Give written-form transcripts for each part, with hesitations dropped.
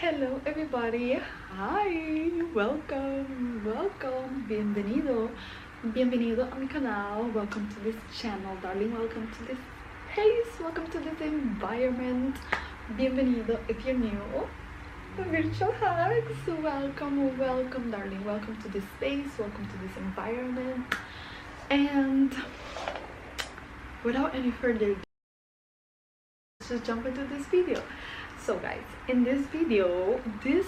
Hello everybody, hi, welcome, bienvenido a mi canal, welcome to this channel, darling, welcome to this place, welcome to this environment, bienvenido if you're new, virtual hugs, welcome darling, welcome to this space, welcome to this environment, and without any further ado, let's just jump into this video. So guys, in this video is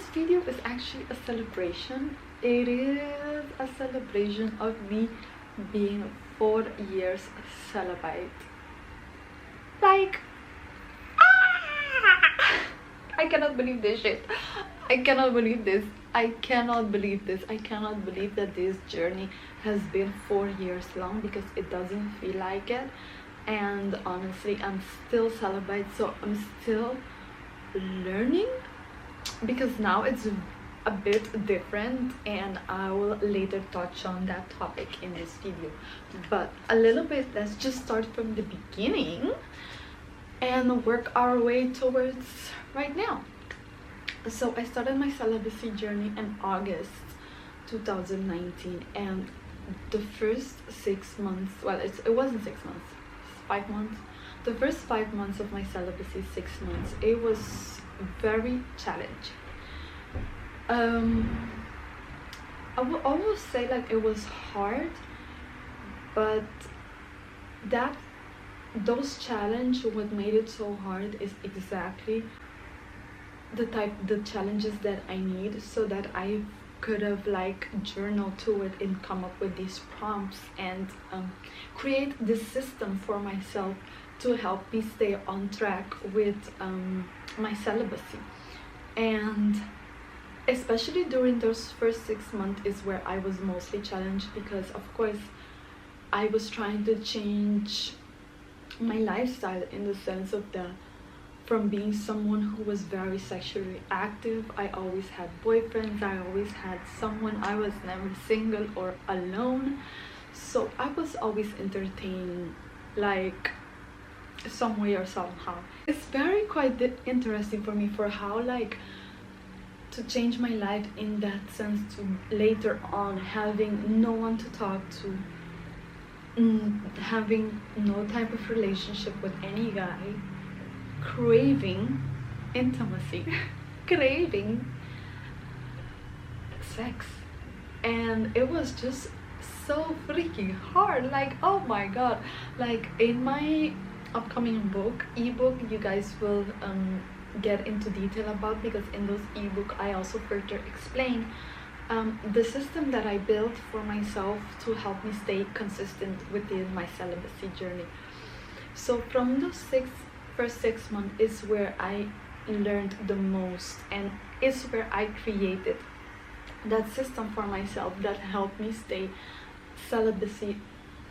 actually a celebration. It is a celebration of me being 4 years celibate. Like, I cannot believe this shit. I cannot believe this. I cannot believe that this journey has been 4 years long, because it doesn't feel like it. And honestly, I'm still celibate, so I'm still learning, because now it's a bit different, and I will later touch on that topic in this video. But a little bit, let's just start from the beginning and work our way towards right now. So I started my celibacy journey in August 2019, and the first 6 months, well, it wasn't 6 months, 5 months. The first 5 months of my celibacy, 6 months, it was very challenging. I would almost say like it was hard, but those challenges, what made it so hard is exactly the challenges that I need, so that I could have like journal to it and come up with these prompts and create this system for myself to help me stay on track with my celibacy. And especially during those first 6 months is where I was mostly challenged, because of course I was trying to change my lifestyle, in the sense of from being someone who was very sexually active. I always had boyfriends, I always had someone, I was never single or alone, so I was always entertained, like some way or somehow. It's quite interesting for me, for how like to change my life in that sense, to later on having no one to talk to, having no type of relationship with any guy, craving intimacy, craving sex, and it was just so freaking hard. Like, oh my god, like in my upcoming ebook, you guys will get into detail about, because in those ebook I also further explain the system that I built for myself to help me stay consistent within my celibacy journey. So from those first 6 months is where I learned the most, and is where I created that system for myself that helped me stay celibacy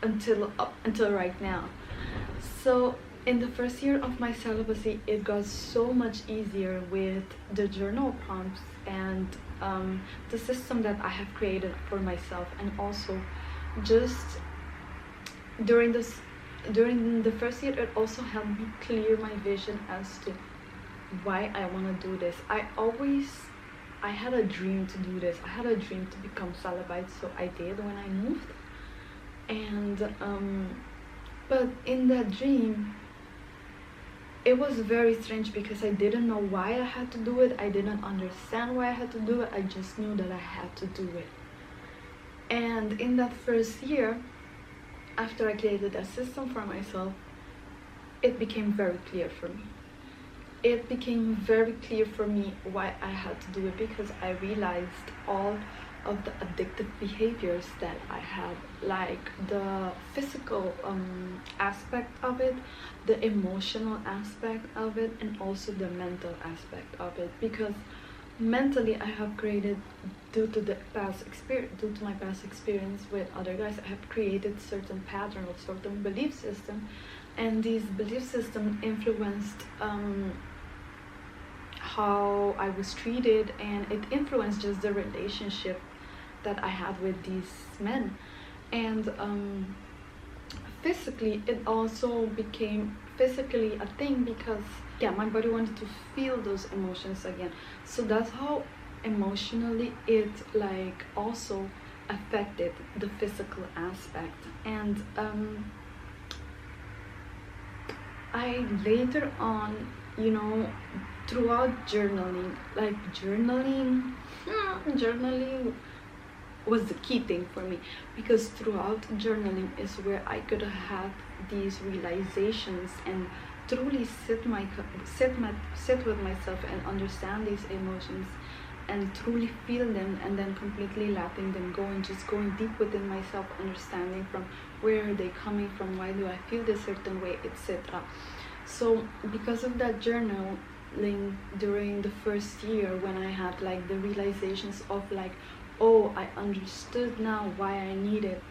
until right now. So in the first year of my celibacy, it got so much easier with the journal prompts and the system that I have created for myself. And also just during the first year, it also helped me clear my vision as to why I want to do this. I had a dream to do this. I had a dream to become celibate, so I did when I moved. And but in that dream, it was very strange, because I didn't know why I had to do it. I didn't understand why I had to do it. I just knew that I had to do it. And in that first year, after I created a system for myself, it became very clear for me. It became very clear for me why I had to do it, because I realized all of the addictive behaviors that I had, like the physical aspect of it, the emotional aspect of it, and also the mental aspect of it. Because mentally, I have created, due to my past experience with other guys, I have created certain patterns, certain belief system, and these belief system influenced how I was treated, and it influenced just the relationship that I had with these men. And physically, it also became physically a thing, because yeah, my body wanted to feel those emotions again. So that's how emotionally it like also affected the physical aspect. And I later on, you know, throughout journaling, like journaling was the key thing for me, because throughout journaling is where I could have these realizations and truly sit with myself and understand these emotions and truly feel them, and then completely letting them go and just going deep within myself, understanding from where are they coming from, why do I feel this certain way, etc. So because of that journaling during the first year, when I had like the realizations of like, oh, I understood now why I needed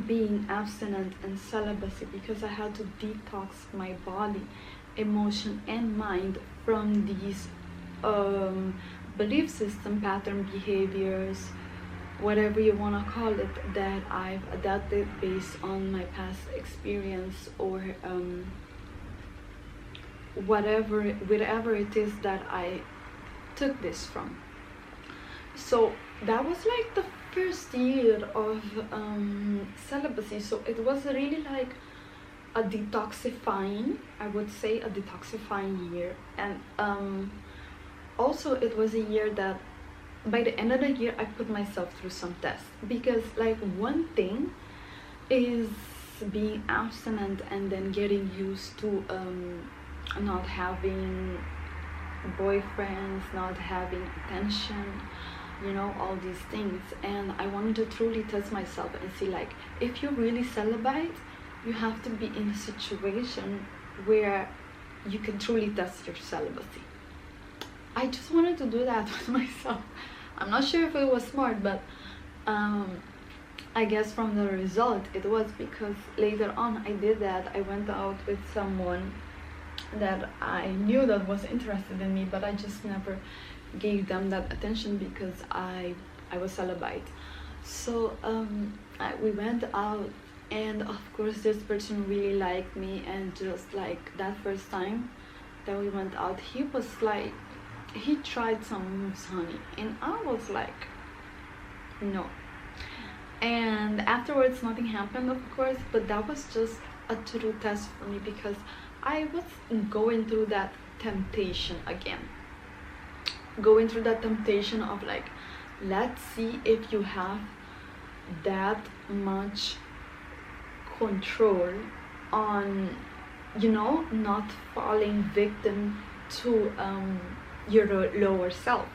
being abstinent and celibacy, because I had to detox my body, emotion and mind from these belief system, pattern behaviors, whatever you want to call it, that I've adapted based on my past experience, or whatever it is that I took this from. So that was like the first year of celibacy. So it was really like a detoxifying, I would say, a detoxifying year. And also it was a year that by the end of the year I put myself through some tests, because like one thing is being abstinent and then getting used to not having boyfriends, not having attention, you know, all these things. And I wanted to truly test myself and see, like, if you're really celibate, you have to be in a situation where you can truly test your celibacy. I just wanted to do that with myself. I'm not sure if it was smart, but I guess from the result it was, because later on I did that. I went out with someone that I knew that was interested in me, but I just never gave them that attention because I was celibate. So we went out, and of course this person really liked me, and just like that first time that we went out, he was like, he tried some moves, honey, and I was like, no. And afterwards nothing happened, of course, but that was just a true test for me, because I was going through that temptation again, going through that temptation of like, let's see if you have that much control on, you know, not falling victim to your lower self.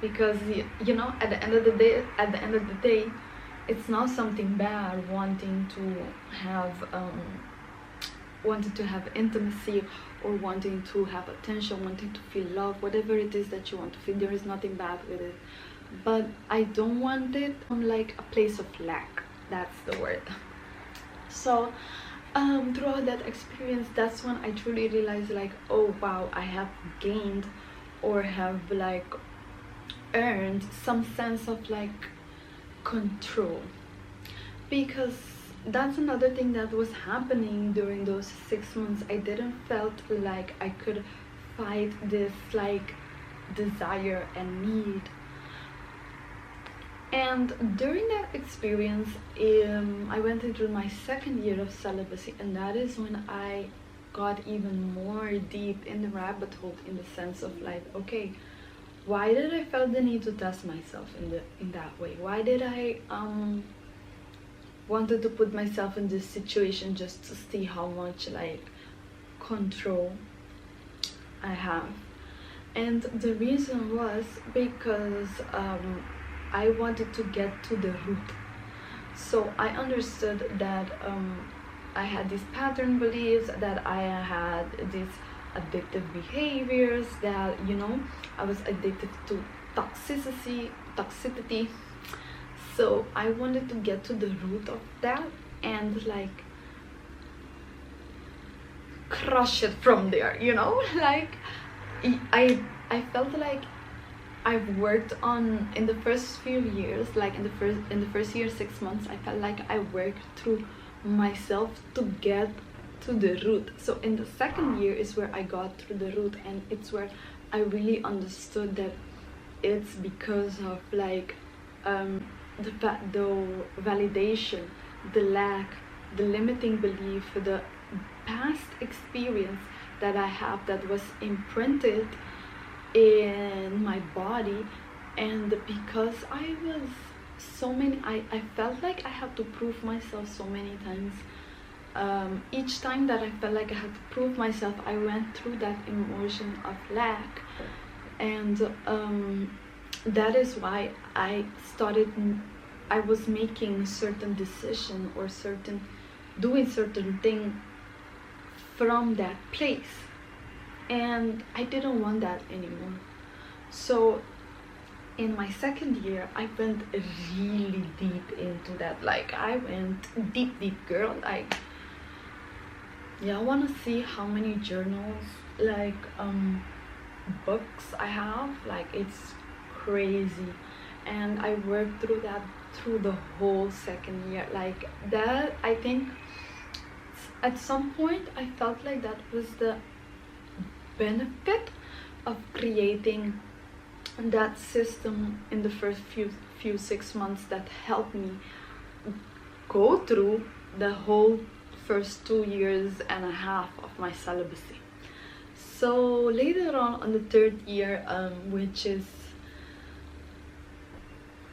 Because you know, at the end of the day, it's not something bad wanting to have intimacy, or wanting to have attention, wanting to feel love, whatever it is that you want to feel. There is nothing bad with it, but I don't want it from like a place of lack. That's the word. So throughout that experience, that's when I truly realized, like, oh wow, I have gained, or have like earned some sense of like control. Because that's another thing that was happening during those 6 months. I didn't felt like I could fight this like desire and need. And during that experience, I went into my second year of celibacy, and that is when I got even more deep in the rabbit hole, in the sense of like, okay, why did I felt the need to test myself in that way? Why did I wanted to put myself in this situation just to see how much like control I have? And the reason was because I wanted to get to the root. So I understood that I had these pattern beliefs, that I had these addictive behaviors, that, you know, I was addicted to toxicity. So I wanted to get to the root of that and like crush it from there, you know. Like I felt like I've worked on, in the first few years, like in the first year, 6 months, I felt like I worked through myself to get to the root. So in the second year is where I got through the root, and it's where I really understood that it's because of like the validation, the lack, the limiting belief, the past experience that I have that was imprinted in my body. And because I was I felt like I had to prove myself so many times. Each time that I felt like I had to prove myself, I went through that emotion of lack. And that is why I was making certain decision or doing certain thing from that place, and I didn't want that anymore. So in my second year, I went really deep into that. Like I went deep, girl. Like, yeah, I want to see how many journals, like books I have. Like, it's crazy. And I worked through that through the whole second year. Like that, I think at some point I felt like that was the benefit of creating that system in the first few 6 months that helped me go through the whole first 2.5 years of my celibacy. So later on the third year, which is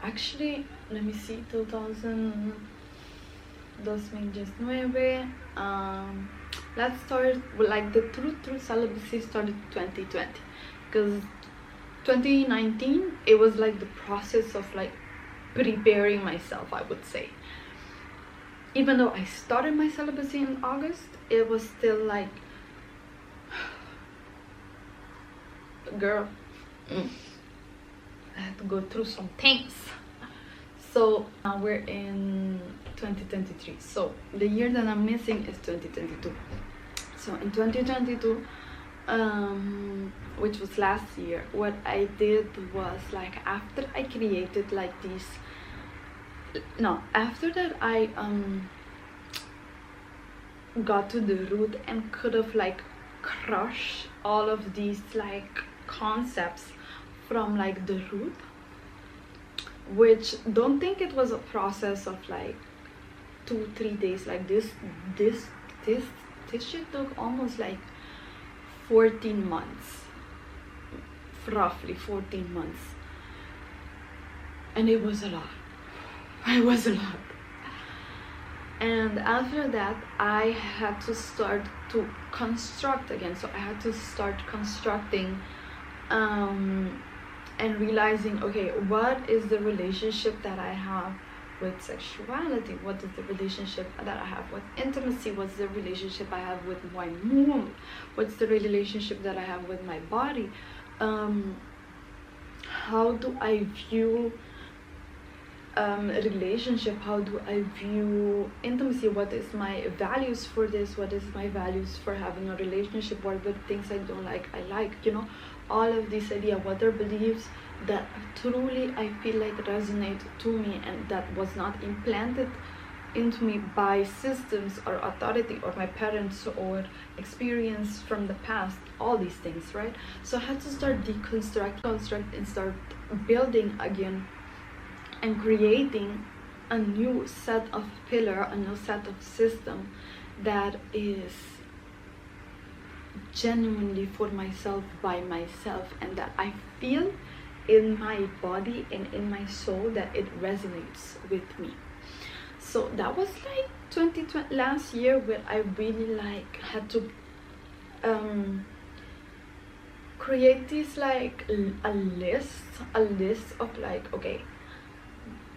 actually, let me see, 2019, let's start with, like, the true celibacy started 2020, because 2019 it was like the process of like preparing myself, I would say. Even though I started my celibacy in August, it was still like, girl, I had to go through some things. So now we're in 2023. So the year that I'm missing is 2022. So in 2022, which was last year, what I did was, like, after I created like these, no, after that I got to the root and could have like crushed all of these like concepts from like the root, which, don't think it was a process of like 2-3 days. Like this shit took almost like 14 months, roughly 14 months, and it was a lot. And after that, I had to start to construct again. So I had to start constructing and realizing, okay, what is the relationship that I have with sexuality? What is the relationship that I have with intimacy? What's the relationship I have with my womb? What's the relationship that I have with my body? How do I view relationship? How do I view intimacy? What is my values for this? What is my values for having a relationship? What are the things I don't like, I like, you know, all of these ideas. What are beliefs that truly I feel like resonate to me and that was not implanted into me by systems or authority or my parents or experience from the past, all these things, right? So I had to start construct and start building again and creating a new set of pillar, a new set of system that is genuinely for myself, by myself, and that I feel in my body and in my soul that it resonates with me. So that was like 2020 last year, where I really like had to create this like a list of like, okay,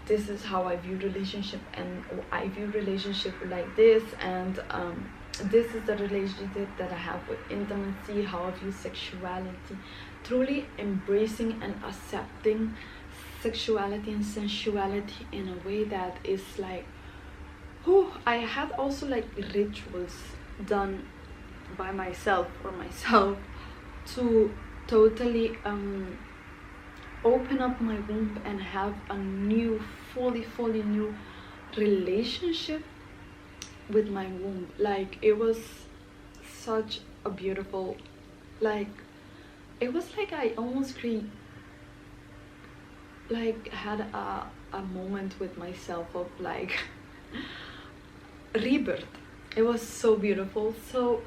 this is how I view relationship, and I view relationship like this, and this is the relationship that I have with intimacy, how I view sexuality, truly embracing and accepting sexuality and sensuality in a way that is like, I had also like rituals done by myself, for myself, to totally open up my womb and have a new, fully new relationship with my womb. Like it was such a beautiful, like it was like I almost had a moment with myself of like rebirth. It was so beautiful. So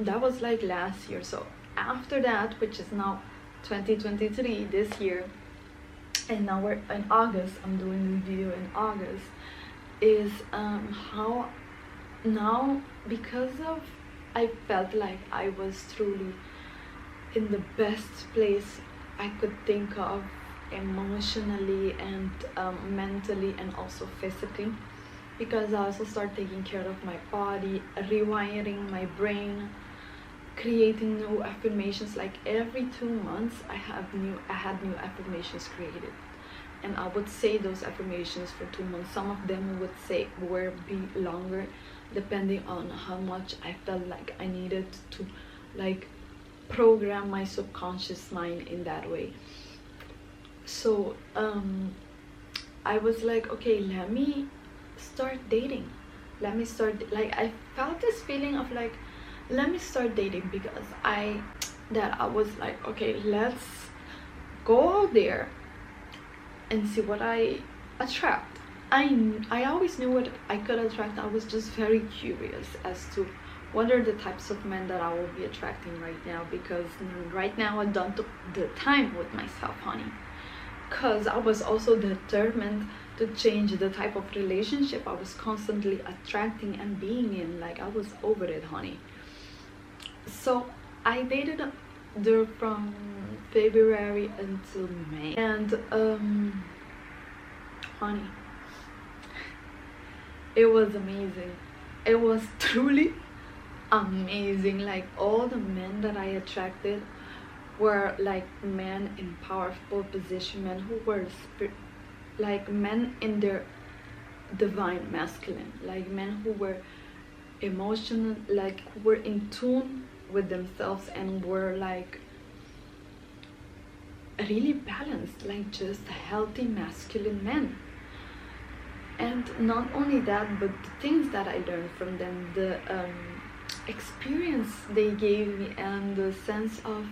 that was like last year. So after that, which is now 2023, this year, and now we're in August, I'm doing this video in August, is how now, because of I felt like I was truly in the best place I could think of, emotionally and mentally and also physically, because I also started taking care of my body, rewiring my brain, creating new affirmations. Like every 2 months I had new affirmations created, and I would say those affirmations for 2 months. Some of them would be longer, depending on how much I felt like I needed to like program my subconscious mind in that way. So I was like, okay, let me start dating. I felt this feeling of like, let me start dating, because I was like, okay, let's go out there and see what I attract. I always knew what I could attract. I was just very curious as to what are the types of men that I will be attracting right now, because right now I don't took the time with myself, honey, because I was also determined to change the type of relationship I was constantly attracting and being in. Like I was over it, honey. So I dated there from February until May, and honey, it was amazing. It was truly amazing. Like all the men that I attracted were like men in powerful position, men who were like men in their divine masculine, like men who were emotional, like who were in tune with themselves and were like really balanced, like just healthy masculine men. And not only that, but the things that I learned from them, the experience they gave me, and the sense of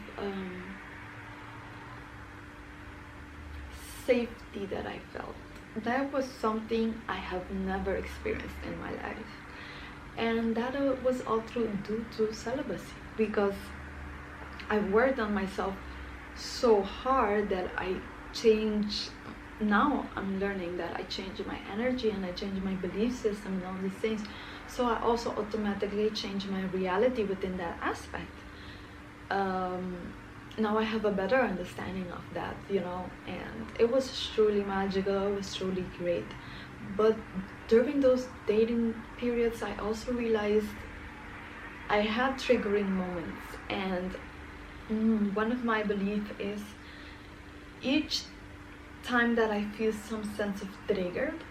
safety that I felt, that was something I have never experienced in my life. And that was all due to celibacy, because I worked on myself so hard that I changed. Now I'm learning that I changed my energy and I changed my belief system and all these things. So I also automatically changed my reality within that aspect. Now I have a better understanding of that, you know, and it was truly magical. It was truly great. But during those dating periods, I also realized I had triggering moments, and one of my beliefs is each time that I feel some sense of triggered,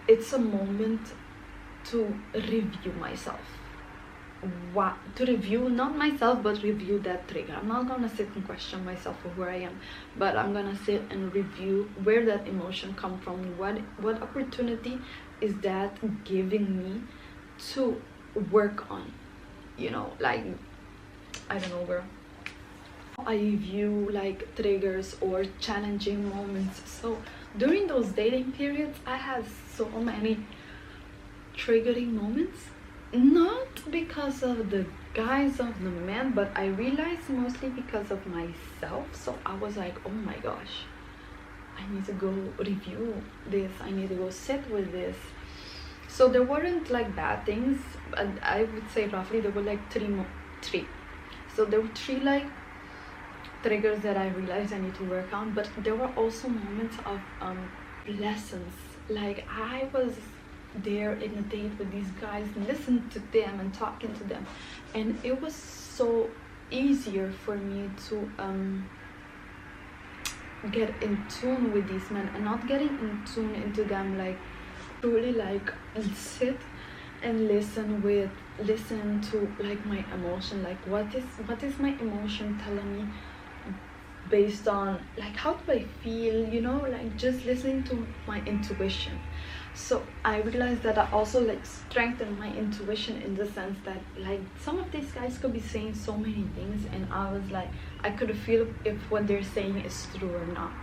it's a moment to review myself. To review, not myself, but review that trigger. I'm not gonna sit and question myself for where I am, but I'm gonna sit and review where that emotion come from. What opportunity is that giving me to work on, you know, like, I don't know, girl. I view like triggers or challenging moments. So during those dating periods, I had so many triggering moments, not because of the guys, of the men, but I realized mostly because of myself. So I was like, oh my gosh, I need to go review this, I need to go sit with this. So there weren't like bad things, and I would say roughly there were like three. So there were three like triggers that I realized I need to work on, but there were also moments of lessons. Like I was there in a date with these guys, listening to them and talking to them, and it was so easier for me to get in tune with these men, and not getting in tune into them, like truly like sit and listen to like my emotion, like what is my emotion telling me based on like how do I feel, you know, like just listening to my intuition. So I realized that I also like strengthened my intuition in the sense that like some of these guys could be saying so many things, and I was like, I could feel if what they're saying is true or not.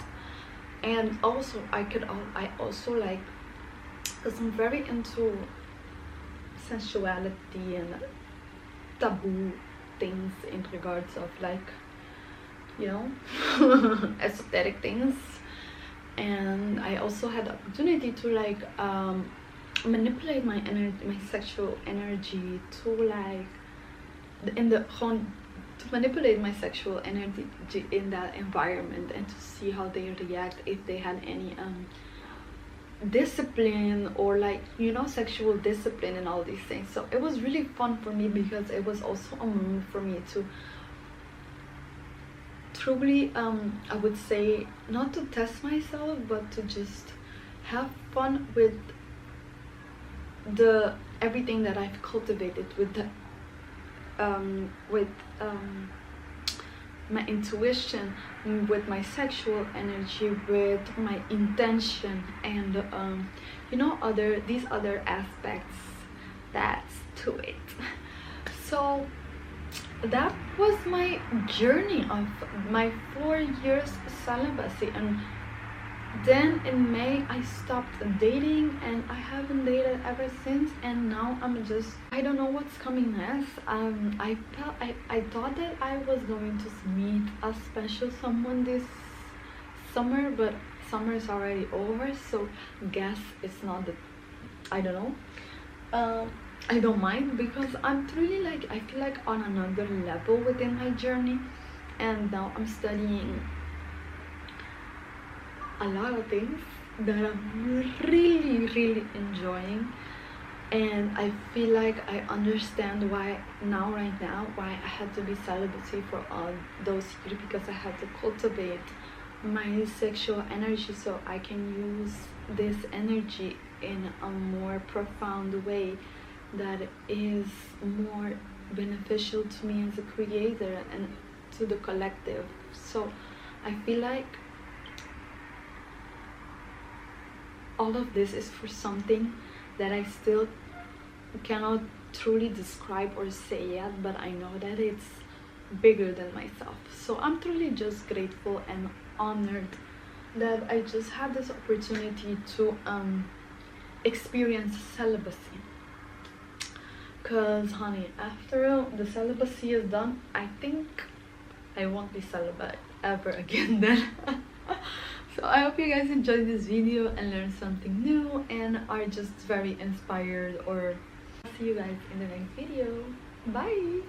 And also I also like, because I'm very into sensuality and taboo things in regards of like, you know, esoteric things. And I also had the opportunity to like manipulate my energy, my sexual energy, to like to manipulate my sexual energy in that environment, and to see how they react, if they had any discipline, or like, you know, sexual discipline and all these things. So it was really fun for me, because it was also a moment for me to truly I would say, not to test myself, but to just have fun with the everything that I've cultivated with the my intuition, with my sexual energy, with my intention, and you know, these other aspects that's to it. So that was my journey of my 4 years celibacy. And then in May I stopped dating, and I haven't dated ever since. And now I'm just, I don't know what's coming next. I thought that I was going to meet a special someone this summer, but summer is already over, so guess it's not the, I don't know. I don't mind, because I'm really like, I feel like on another level within my journey. And now I'm studying a lot of things that I'm really enjoying, and I feel like I understand why now, right now, why I had to be celibacy for all those years, because I had to cultivate my sexual energy so I can use this energy in a more profound way that is more beneficial to me as a creator and to the collective. So I feel like all of this is for something that I still cannot truly describe or say yet, but I know that it's bigger than myself. So I'm truly just grateful and honored that I just had this opportunity to experience celibacy. Because honey, after the celibacy is done, I think I won't be celibate ever again then. So I hope you guys enjoyed this video and learned something new and are just very inspired, or see you guys in the next video. Bye.